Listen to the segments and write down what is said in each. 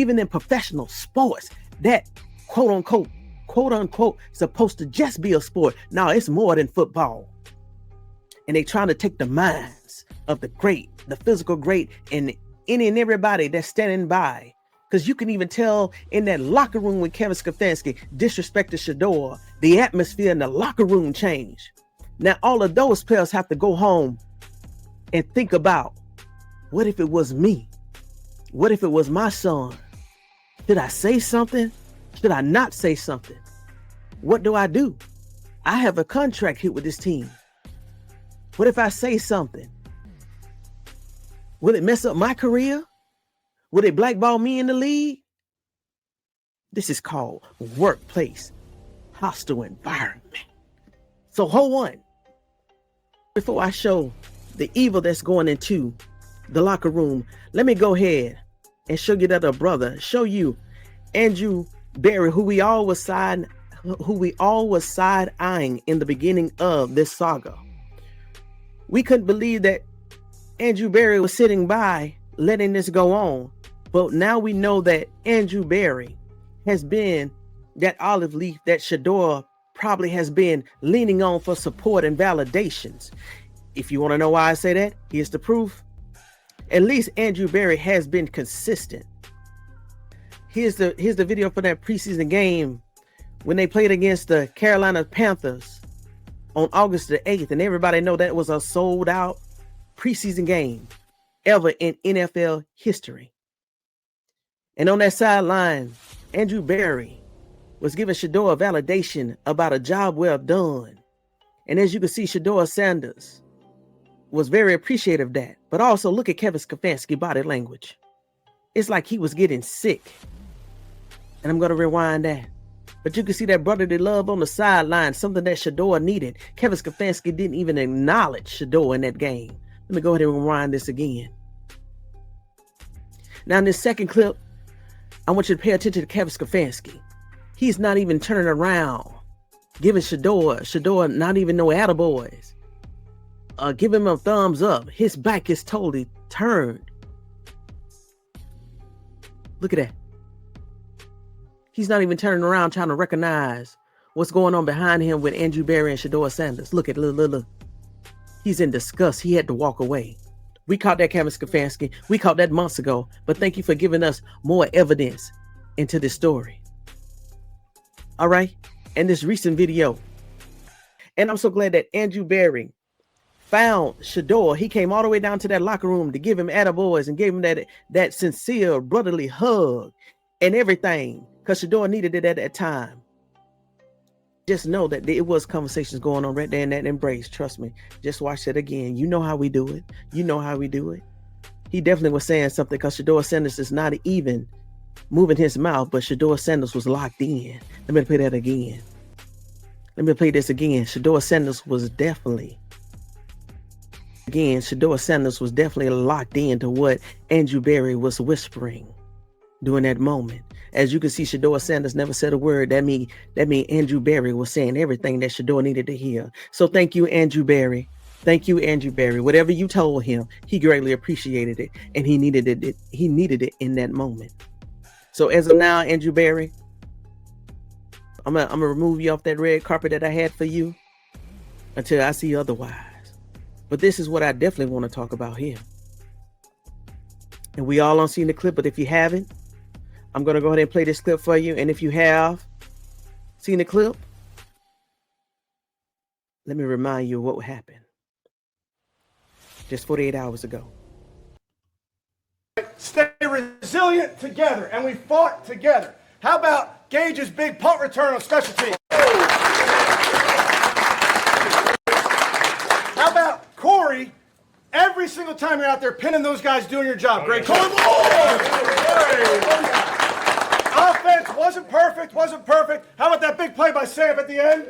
Even in professional sports, that quote unquote, supposed to just be a sport. Now it's more than football. And they trying to take the minds of the great, the physical great, and any and everybody that's standing by. Because you can even tell in that locker room when Kevin Stefanski disrespected Shedeur, the atmosphere in the locker room changed. Now all of those players have to go home and think about, what if it was me? What if it was my son? Should I say something? Should I not say something? What do? I have a contract here with this team. What if I say something? Will it mess up my career? Will it blackball me in the league? This is called workplace hostile environment. So hold on. Before I show the evil that's going into the locker room, let me go ahead and show you that a brother, show you Andrew Berry, who we all was side eyeing in the beginning of this saga. We couldn't believe that Andrew Berry was sitting by letting this go on. But now we know that Andrew Berry has been that olive leaf that Shedeur probably has been leaning on for support and validations. If you want to know why I say that, here's the proof. At least Andrew Berry has been consistent. Here's the video for that preseason game when they played against the Carolina Panthers on August the 8th. And everybody know that was a sold out preseason game ever in NFL history. And on that sideline, Andrew Berry was giving Shedeur a validation about a job well done. And as you can see, Shedeursanders was very appreciative of that. But also look at Kevin Stefanski body language. It's like he was getting sick. And I'm going to rewind that. But you can see that brotherly love on the sideline, something that Shedeur needed. Kevin Stefanski didn't even acknowledge Shedeur in that game. Let me go ahead and rewind this again. Now in this second clip, I want you to pay attention to Kevin Stefanski. He's not even turning around, giving Shedeur not even no attaboys. Give him a thumbs up. His back is totally turned. Look at that. He's not even turning around trying to recognize what's going on behind him with Andrew Berry and Shedeursanders. Look at look. He's in disgust. He had to walk away. We caught that, Kevin Stefanski. We caught that months ago. But thank you for giving us more evidence into this story. All right. And this recent video. And I'm so glad that Andrew Berry found Shedeur. He came all the way down to that locker room to give him attaboys and gave him that sincere brotherly hug and everything. Because Shedeur needed it at that time. Just know that it was conversations going on right there in that embrace. Trust me. Just watch it again. You know how we do it. You know how we do it. He definitely was saying something because Shedeursanders is not even moving his mouth, but Shedeursanders was locked in. Let me play that again. Let me play this again. Shedeursanders was definitely locked into what Andrew Berry was whispering during that moment. As you can see, Shedeursanders never said a word. That mean Andrew Berry was saying everything that Shedeur needed to hear. So thank you, Andrew Berry. Thank you, Andrew Berry. Whatever you told him, he greatly appreciated it, and he needed it. He needed it in that moment. So as of now, Andrew Berry, I'm gonna remove you off that red carpet that I had for you until I see otherwise. But this is what I definitely want to talk about here. And we all on seen the clip, but if you haven't, I'm going to go ahead and play this clip for you. And if you have seen the clip, let me remind you of what happened just 48 hours ago. Stay resilient together, and we fought together. How about Gage's big punt return on special teams? How about Corey, every single time you're out there pinning those guys doing your job? Great call. Offense wasn't perfect. How about that big play by Sam at the end?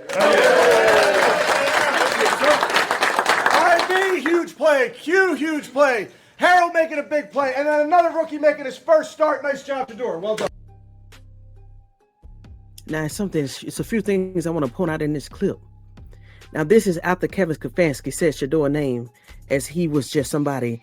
IB, huge play. Q, huge play. Harold making a big play. And then another rookie making his first start. Nice job, Shedeur. Well done. Now, it's a few things I want to point out in this clip. Now, this is after Kevin Stefanski said Shedeur's name as he was just somebody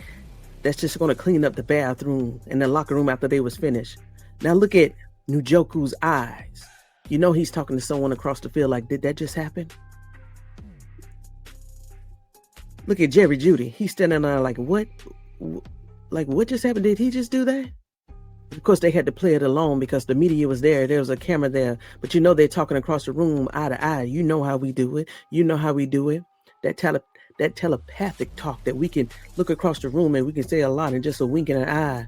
that's just going to clean up the bathroom and the locker room after they was finished. Now look at Njoku's eyes. You know he's talking to someone across the field like, did that just happen? Look at Jerry Jeudy. He's standing there like, what? Like, what just happened? Did he just do that? Of course, they had to play it alone because the media was there. There was a camera there. But you know they're talking across the room eye to eye. You know how we do it. You know how we do it. That telepathic talk that we can look across the room and we can say a lot in just a wink in an eye.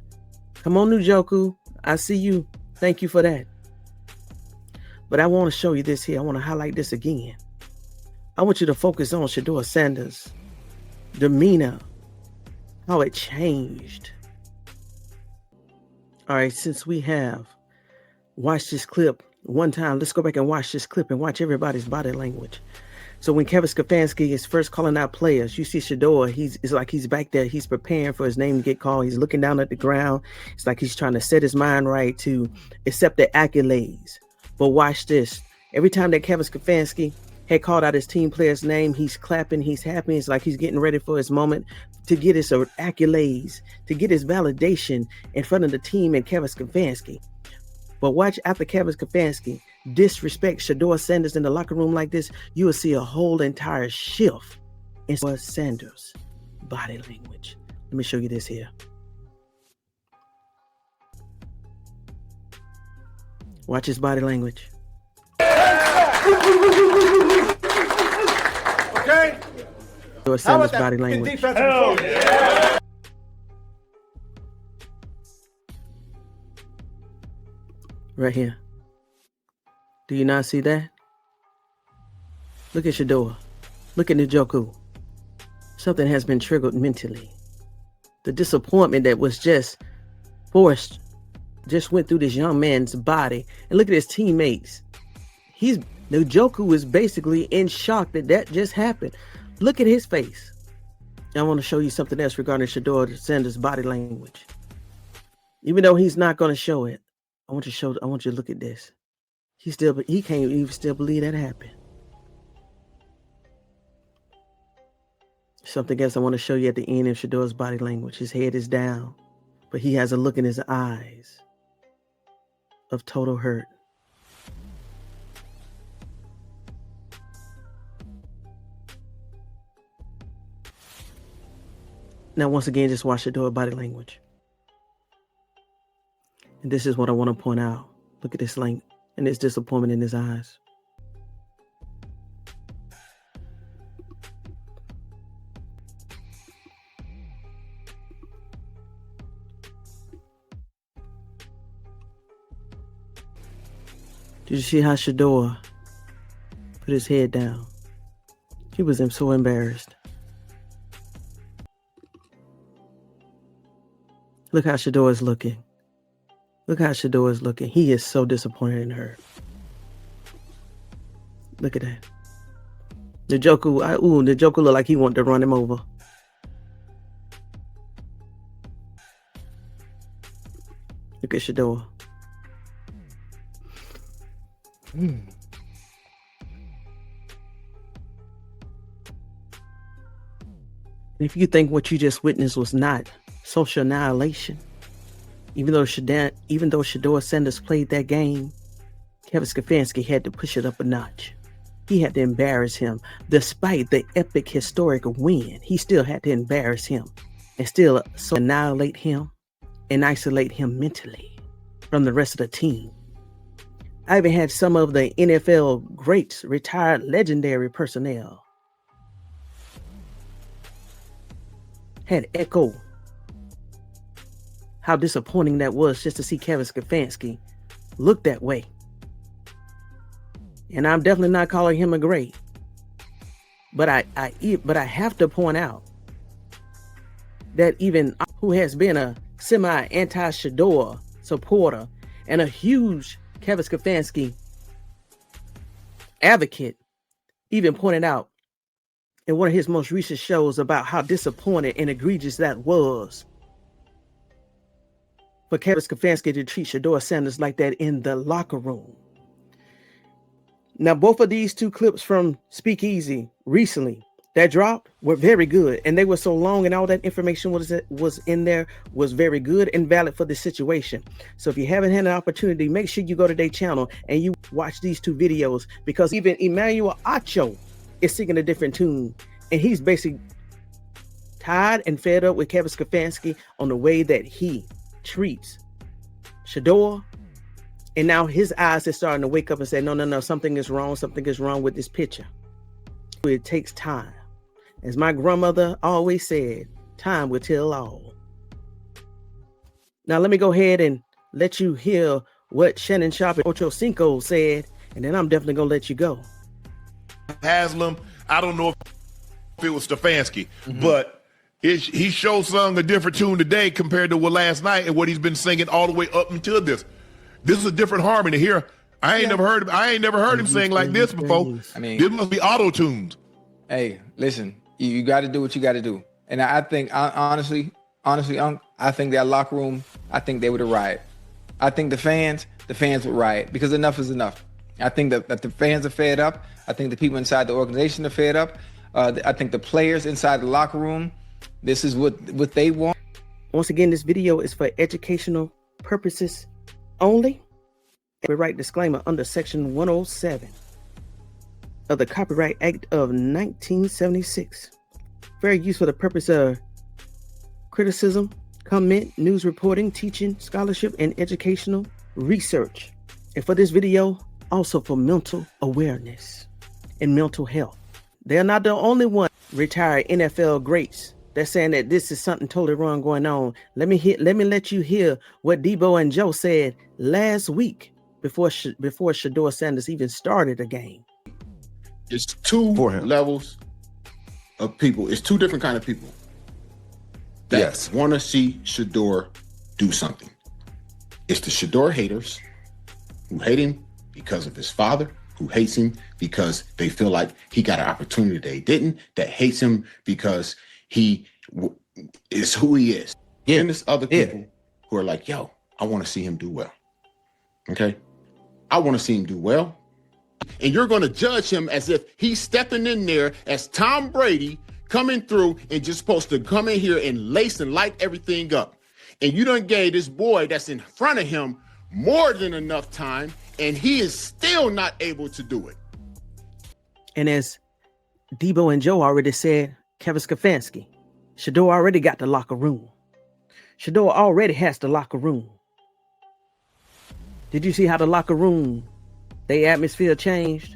Come on, Njoku. I see you. Thank you for that. But I want to show you this here. I want to highlight this again. I want you to focus on Shedeur Sanders' demeanor, how it changed. All right, since we have watched this clip one time, let's go back and watch this clip and watch everybody's body language. So when Kevin Stefanski is first calling out players, you see Shedeur, it's like he's back there. He's preparing for his name to get called. He's looking down at the ground. It's like he's trying to set his mind right to accept the accolades. But watch this. Every time that Kevin Stefanski had called out his team player's name, he's clapping, he's happy. It's like he's getting ready for his moment to get his accolades, to get his validation in front of the team and Kevin Stefanski. But watch after Kevin Stefanski disrespect Shedeur Sanders in the locker room like this, you will see a whole entire shift in Shedeur Sanders' body language. Let me show you this here. Watch his body language. Okay. Shedeur Sanders' body language. Right here. Do you not see that? Look at Shedeur. Look at Njoku. Something has been triggered mentally. The disappointment that was just forced just went through this young man's body. And look at his teammates. Njoku is basically in shock that just happened. Look at his face. I want to show you something else regarding Shedeur Sanders' body language. Even though he's not going to show it, I want you to look at this. He can't even still believe that happened. Something else I want to show you at the end of Shedeur's body language. His head is down, but he has a look in his eyes of total hurt. Now, once again, just watch Shedeur body language. And this is what I want to point out. Look at this length and this disappointment in his eyes. Did you see how Shedeur put his head down? He was so embarrassed. Look how Shedeur is looking. Look how Shedeur is looking. He is so disappointed in her. Look at that. Njoku looked like he wanted to run him over. Look at Shedeur. If you think what you just witnessed was not social annihilation, even though Shedeur Sanders played that game, Kevin Stefanski had to push it up a notch. He had to embarrass him. Despite the epic historic win, he still had to embarrass him and still annihilate him and isolate him mentally from the rest of the team. I even had some of the NFL greats, retired legendary personnel, had echo how disappointing that was just to see Kevin Stefanski look that way. And I'm definitely not calling him a great, but I have to point out that even who has been a semi-anti-Shedeur supporter and a huge Kevin Stefanski advocate even pointed out in one of his most recent shows about how disappointed and egregious that was for Kevin Stefanski to treat Shedeur Sanders like that in the locker room. Now, both of these two clips from Speakeasy recently, that drop were very good, and they were so long, and all that information was in there was very good and valid for the situation. So if you haven't had an opportunity, make sure you go to their channel and you watch these 2 videos, because even Emmanuel Acho is singing a different tune, and he's basically tired and fed up with Kevin Stefanski on the way that he treats Shedeur. And now his eyes are starting to wake up and say, no, something is wrong with this picture. It takes time. As my grandmother always said, time will tell all. Now let me go ahead and let you hear what Shannon Sharp and Ocho Cinco said, and then I'm definitely gonna let you go. Haslam, I don't know if it was Stefanski, but he showed sung a different tune today compared to what last night and what he's been singing all the way up until this. This is a different harmony here. I ain't never heard him sing like this before. I mean, this must be auto-tuned. Hey, listen, you got to do what you got to do. And I think, honestly, I think that locker room, I think they would have riot. I think the fans would riot, because enough is enough. I think that the fans are fed up. I think the people inside the organization are fed up. I think the players inside the locker room, this is what they want. Once again, this video is for educational purposes only. Copyright disclaimer under Section 107 of the Copyright Act of 1976. Fair use for the purpose of criticism, comment, news reporting, teaching, scholarship, and educational research. And for this video, also for mental awareness and mental health. They're not the only one retired NFL greats that's saying that this is something totally wrong going on. Let me let you hear what Debo and Joe said last week before Shedeur Sanders even started a game. It's 2 levels of people. It's 2 different kind of people that want to see Shedeur do something. It's the Shedeur haters who hate him because of his father, who hates him because they feel like he got an opportunity they didn't, that hates him because he is who he is. Yeah. And there's other people who are like, yo, I want to see him do well. Okay? I want to see him do well. And you're going to judge him as if he's stepping in there as Tom Brady coming through and just supposed to come in here and lace and light everything up. And you done gave this boy that's in front of him more than enough time, and he is still not able to do it. And as Debo and Joe already said, Kevin Stefanski, Shedeur already got the locker room. Shedeur already has the locker room. Did you see how the locker room, the atmosphere changed?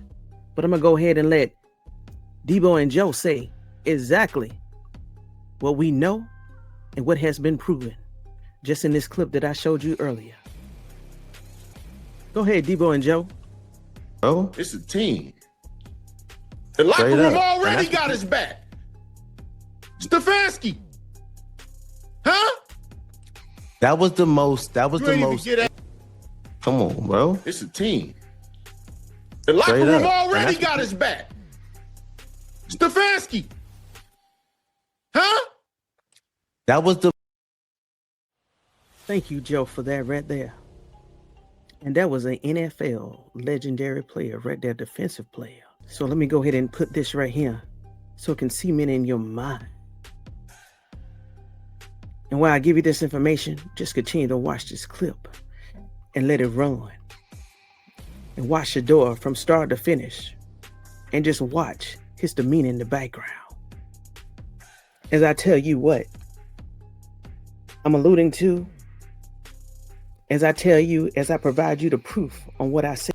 But I'm going to go ahead and let Debo and Joe say exactly what we know and what has been proven just in this clip that I showed you earlier. Go ahead, Debo and Joe. Oh, it's a team. The locker room already got his back. Stefanski. Huh? That was the most. Come on, bro. It's a team. The locker room already got his back. Stefanski. Huh? That was the. Thank you, Joe, for that right there. And that was an NFL legendary player right there, defensive player. So let me go ahead and put this right here so it can cement in your mind. And while I give you this information, just continue to watch this clip and let it run. And watch Shedeur from start to finish. And just watch his demeanor in the background. As I tell you what I'm alluding to, as I tell you, as I provide you the proof on what I say.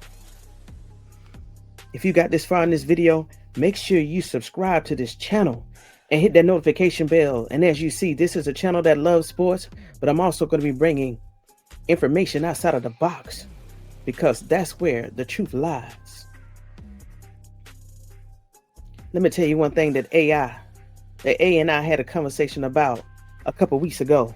If you got this far in this video, make sure you subscribe to this channel and hit that notification bell. And as you see, this is a channel that loves sports, but I'm also going to be bringing information outside of the box because that's where the truth lies. Let me tell you one thing that A and I had a conversation about a couple weeks ago.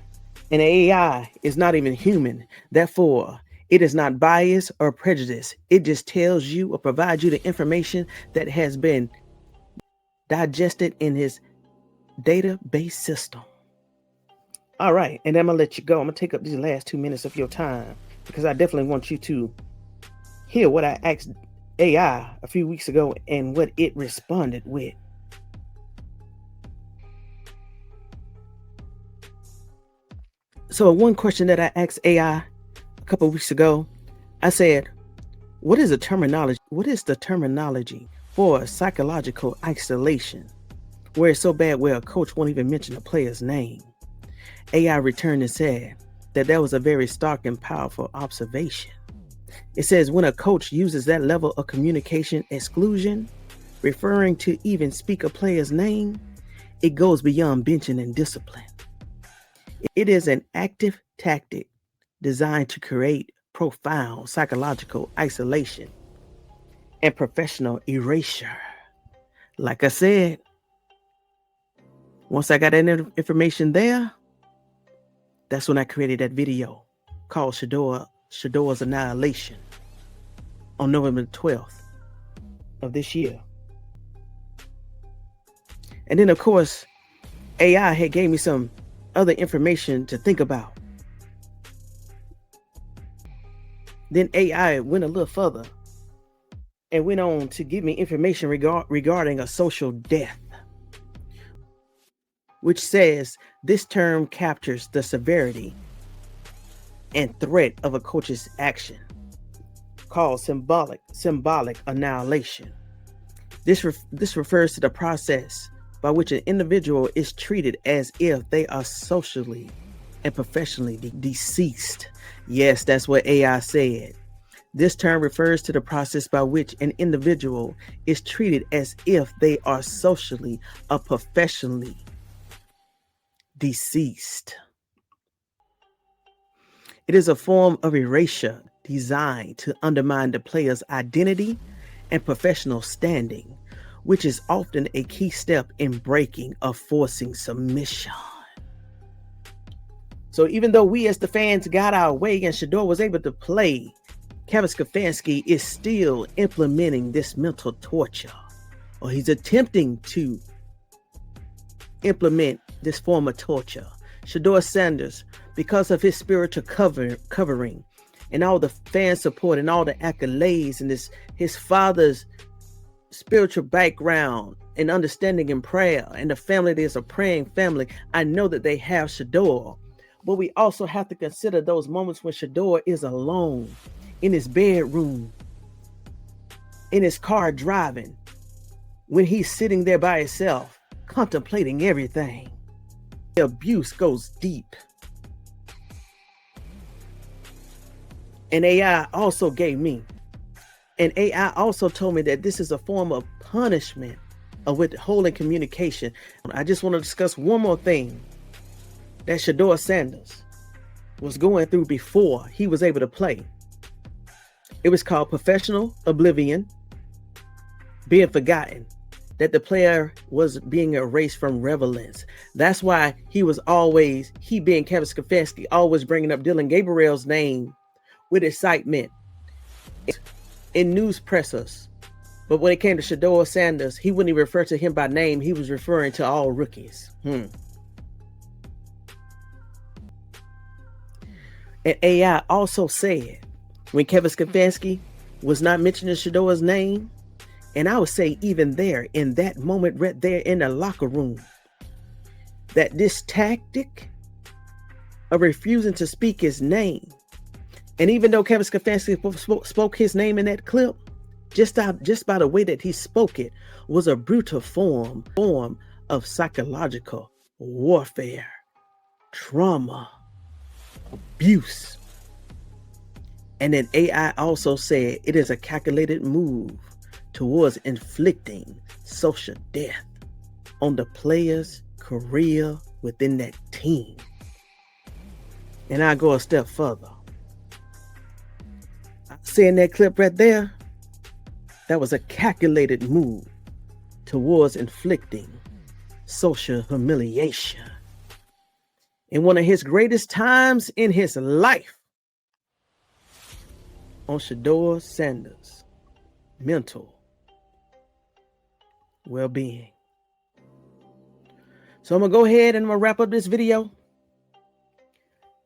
And AI is not even human. Therefore, it is not biased or prejudiced. It just tells you or provides you the information that has been digested in his database system. All right, and I'm gonna let you go. I'm gonna take up these last 2 minutes of your time because I definitely want you to hear what I asked AI a few weeks ago and what it responded with. So one question that I asked AI a couple of weeks ago, I said, what is the terminology for psychological isolation, where it's so bad where a coach won't even mention a player's name? AI returned and said that was a very stark and powerful observation. It says when a coach uses that level of communication exclusion, referring to even speak a player's name, it goes beyond benching and discipline. It is an active tactic designed to create profound psychological isolation and professional erasure. Like I said, once I got that information there, that's when I created that video called Shedeur's Annihilation on November 12th of this year. And then, of course, AI had gave me some other information to think about. Then AI went a little further and went on to give me information regarding a social death, which says this term captures the severity and threat of a coach's action, called symbolic annihilation. This refers to the process by which an individual is treated as if they are socially and professionally deceased. Yes, that's what AI said. This term refers to the process by which an individual is treated as if they are socially or professionally deceased. It is a form of erasure designed to undermine the player's identity and professional standing, which is often a key step in breaking or forcing submission. So even though we as the fans got our way and Shedeur was able to play, Kevin Stefanski is still implementing this mental torture, or he's attempting to implement this form of torture. Shedeur Sanders, because of his spiritual covering and all the fan support and all the accolades and his father's spiritual background and understanding in prayer, and the family that is a praying family, I know that they have Shedeur. But we also have to consider those moments when Shedeur is alone in his bedroom, in his car driving, when he's sitting there by himself, contemplating everything. The abuse goes deep. And AI also gave me, and AI also told me that this is a form of punishment of withholding communication. I just want to discuss one more thing that Shedeur Sanders was going through before he was able to play. It was called professional oblivion, being forgotten, that the player was being erased from relevance. That's why he being Kevin Stefanski, always bringing up Dylan Gabriel's name with excitement in news pressers. But when it came to Shedeur Sanders, he wouldn't even refer to him by name. He was referring to all rookies. And AI also said, when Kevin Stefanski was not mentioning Shedeur's name, and I would say even there, in that moment right there in the locker room, that this tactic of refusing to speak his name, and even though Kevin Stefanski spoke his name in that clip, just by the way that he spoke it, was a brutal form of psychological warfare, trauma, abuse. And then AI also said it is a calculated move towards inflicting social death on the player's career within that team. And I go a step further. Seeing that clip right there, that was a calculated move towards inflicting social humiliation in one of his greatest times in his life on Shedeur Sanders' mental well-being. So I'm gonna go ahead and I'm gonna wrap up this video.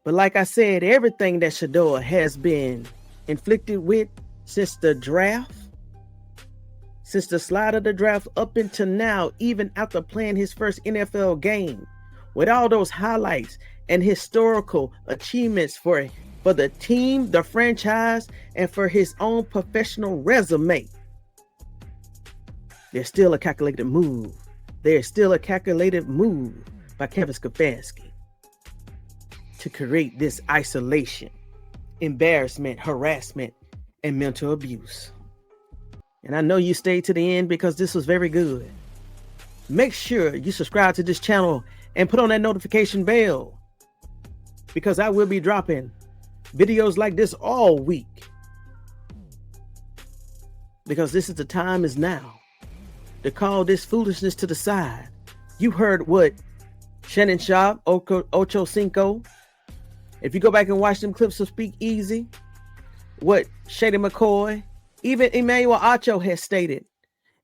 But like I said, everything that Shedeur has been inflicted with since the draft, since the slide of the draft up until now, even after playing his first NFL game, with all those highlights and historical achievements for the team, the franchise, and for his own professional resume. There's still a calculated move. There's still a calculated move by Kevin Stefanski to create this isolation, embarrassment, harassment, and mental abuse. And I know you stayed to the end because this was very good. Make sure you subscribe to this channel and put on that notification bell, because I will be dropping videos like this all week. Because this is the time is now to call this foolishness to the side. You heard what Shannon Sharp, Ocho Cinco. If you go back and watch them clips of Speakeasy, what Shady McCoy, even Emmanuel Acho has stated.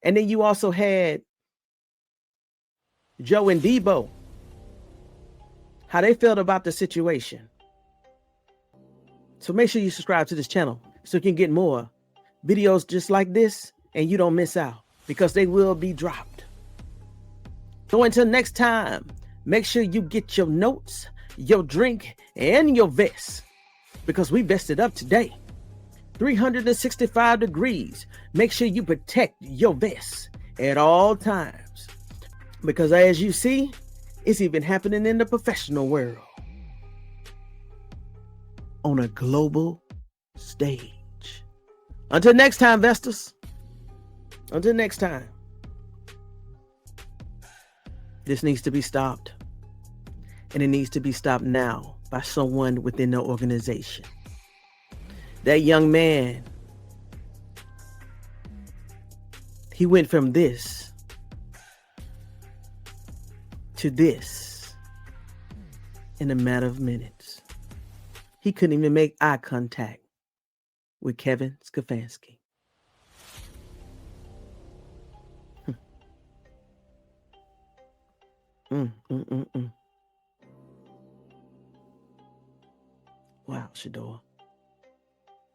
And then you also had Joe and Debo, how they felt about the situation. So make sure you subscribe to this channel so you can get more videos just like this and you don't miss out, because they will be dropped. So until next time, make sure you get your notes, your drink, and your vest, because we vested up today. 365 degrees. Make sure you protect your vest at all times, because as you see, it's even happening in the professional world on a global stage. Until next time, Vesters. Until next time. This needs to be stopped. And it needs to be stopped now by someone within the organization. That young man, he went from this to this in a matter of minutes. He couldn't even make eye contact with Kevin Stefanski. Wow, Shedeur.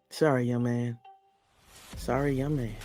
Sorry, young man. Sorry, young man.